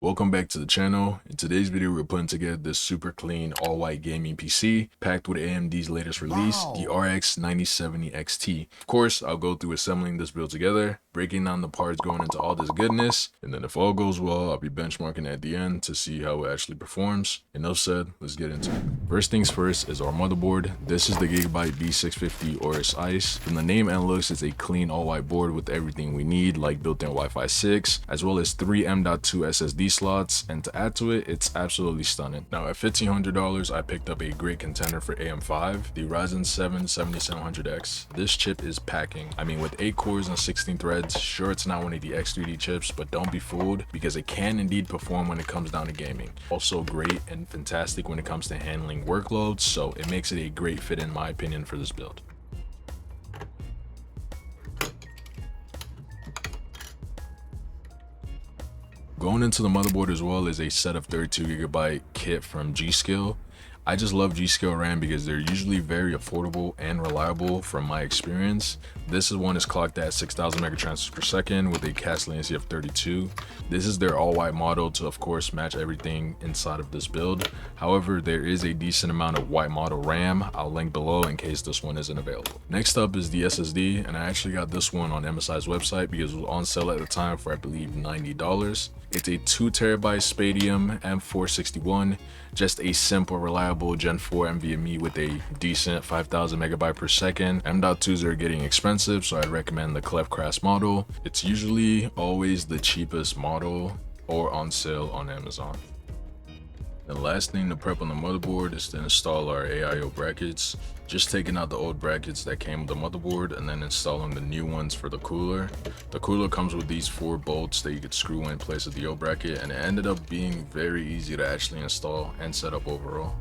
Welcome back to the channel. In today's video, we're putting together this super clean all-white gaming PC packed with AMD's latest release, the RX 9070 XT. Of course, I'll go through assembling this build together, breaking down the parts going into all this goodness, and then if all goes well, I'll be benchmarking at the end to see how it actually performs. Enough said, let's get into it. First things first is our motherboard. This is the Gigabyte B650 AORUS Ice. From the name and looks, it's a clean all-white board with everything we need, like built-in Wi-Fi 6, as well as 3 M.2 SSD slots, and to add to it, it's absolutely stunning. Now at $1,500, I picked up a great contender for AM5, the Ryzen 7 7700X. This chip is packing. I mean, with 8 cores and 16 threads, sure it's not one of the X3D chips, but don't be fooled because it can indeed perform when it comes down to gaming. Also great and fantastic when it comes to handling workloads, so it makes it a great fit in my opinion for this build. Going into the motherboard as well is a set of 32GB kit from G.Skill. I just love G.Skill RAM because they're usually very affordable and reliable from my experience. This one is clocked at 6,000 megatransfers per second with a cache latency of 32. This is their all-white model to of course match everything inside of this build. However, there is a decent amount of white model RAM. I'll link below in case this one isn't available. Next up is the SSD, and I actually got this one on MSI's website because it was on sale at the time for I believe $90. It's a 2TB SPATIUM M461, just a simple, reliable Gen 4 NVMe with a decent 5,000 megabyte per second. M.2s are getting expensive, so I'd recommend the Craft model. It's usually always the cheapest model or on sale on Amazon. The last thing to prep on the motherboard is to install our AIO brackets. Just taking out the old brackets that came with the motherboard and then installing the new ones for the cooler. The cooler comes with these 4 bolts that you could screw in place of the old bracket, and it ended up being very easy to actually install and set up overall.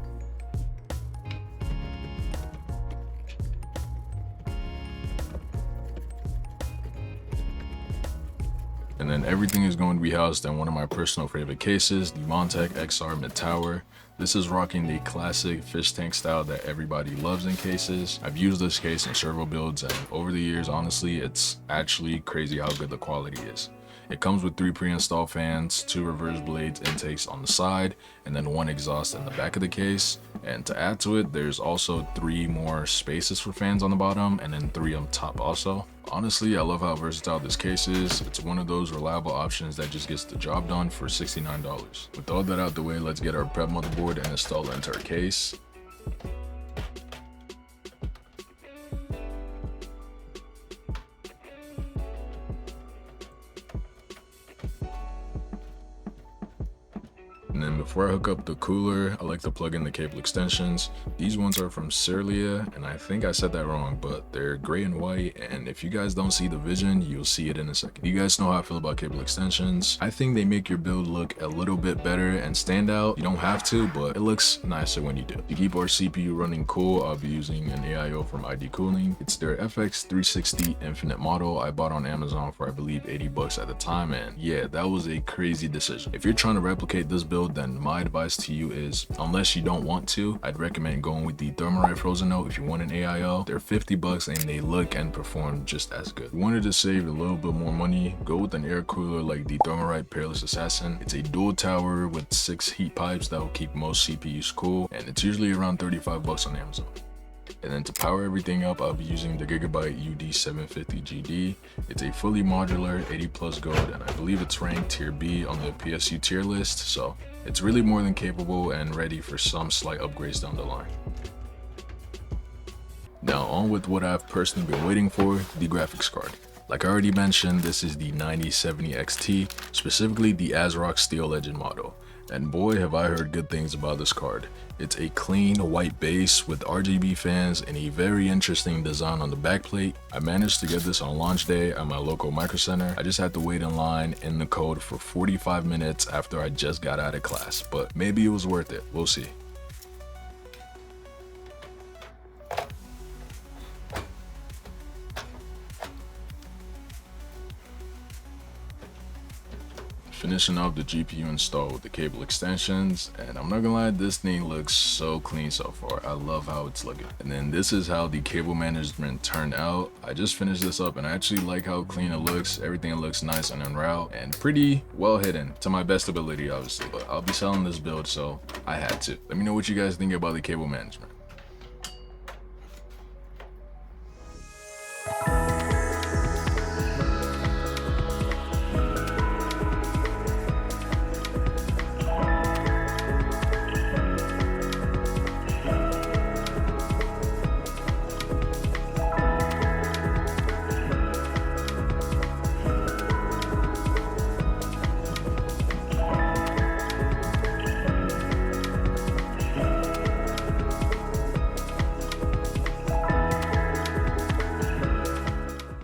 And then everything is going to be housed in one of my personal favorite cases, the Montech XR Mid Tower. This is rocking the classic fish tank style that everybody loves in cases. I've used this case in servo builds, and over the years, honestly, it's actually crazy how good the quality is. It comes with 3 pre-installed fans, 2 reverse blades intakes on the side, and then 1 exhaust in the back of the case. And to add to it, there's also 3 more spaces for fans on the bottom and then 3 on top also. Honestly, I love how versatile this case is. It's one of those reliable options that just gets the job done for $69. With all that out the way, let's get our prep motherboard and install it into our case. And then before I hook up the cooler, I like to plug in the cable extensions. These ones are from Surlia, and I think I said that wrong, but they're gray and white, and if you guys don't see the vision, you'll see it in a second. You guys know how I feel about cable extensions. I think they make your build look a little bit better and stand out. You don't have to, but it looks nicer when you do. To keep our CPU running cool, I'll be using an AIO from ID-Cooling. It's their FX360 Infinite model. I bought on Amazon for I believe $80 at the time, and yeah, that was a crazy decision. If you're trying to replicate this build, then my advice to you is, unless you don't want to, I'd recommend going with the Thermalright Frozen Note if you want an AIO. They're $50 and they look and perform just as good. If you wanted to save a little bit more money, go with an air cooler like the Thermalright Peerless Assassin. It's a dual tower with 6 heat pipes that will keep most CPUs cool, and it's usually around $35 on Amazon. And then to power everything up, I'll be using the Gigabyte UD750GD. It's a fully modular 80+ gold, and I believe it's ranked tier B on the PSU tier list, so it's really more than capable and ready for some slight upgrades down the line. Now on with what I've personally been waiting for, the graphics card. Like I already mentioned, this is the 9070 XT, specifically the AsRock Steel Legend model. And boy, have I heard good things about this card. It's a clean white base with RGB fans and a very interesting design on the backplate. I managed to get this on launch day at my local micro center. I just had to wait in line in the code for 45 minutes after I just got out of class, but maybe it was worth it. We'll see. finishing off the GPU install with the cable extensions, and I'm not gonna lie, this thing looks so clean so far. I love how it's looking. And then this is how the cable management turned out. I just finished this up and I actually like how clean it looks. Everything looks nice and en route and pretty well hidden to my best ability, obviously. But I'll be selling this build, so I had to. Let me know what you guys think about the cable management.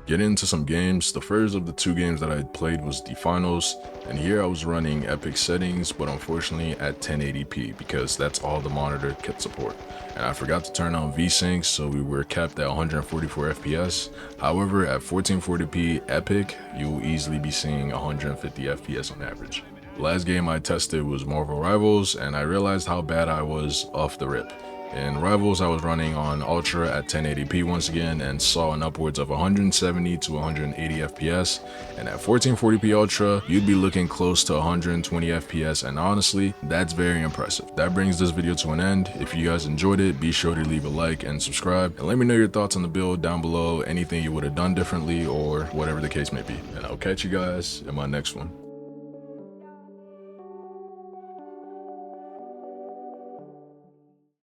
Getting into some games, the first of the 2 games that I played was the finals, and here I was running epic settings, but unfortunately at 1080p because that's all the monitor could support. And I forgot to turn on VSync, so we were capped at 144 FPS. However, at 1440p epic, you will easily be seeing 150 FPS on average. The last game I tested was Marvel Rivals, and I realized how bad I was off the rip. In Rivals, I was running on Ultra at 1080p once again and saw an upwards of 170 to 180 FPS. And at 1440p Ultra, you'd be looking close to 120 FPS, and honestly, that's very impressive. That brings this video to an end. If you guys enjoyed it, be sure to leave a like and subscribe, and let me know your thoughts on the build down below, anything you would have done differently or whatever the case may be. And I'll catch you guys in my next one.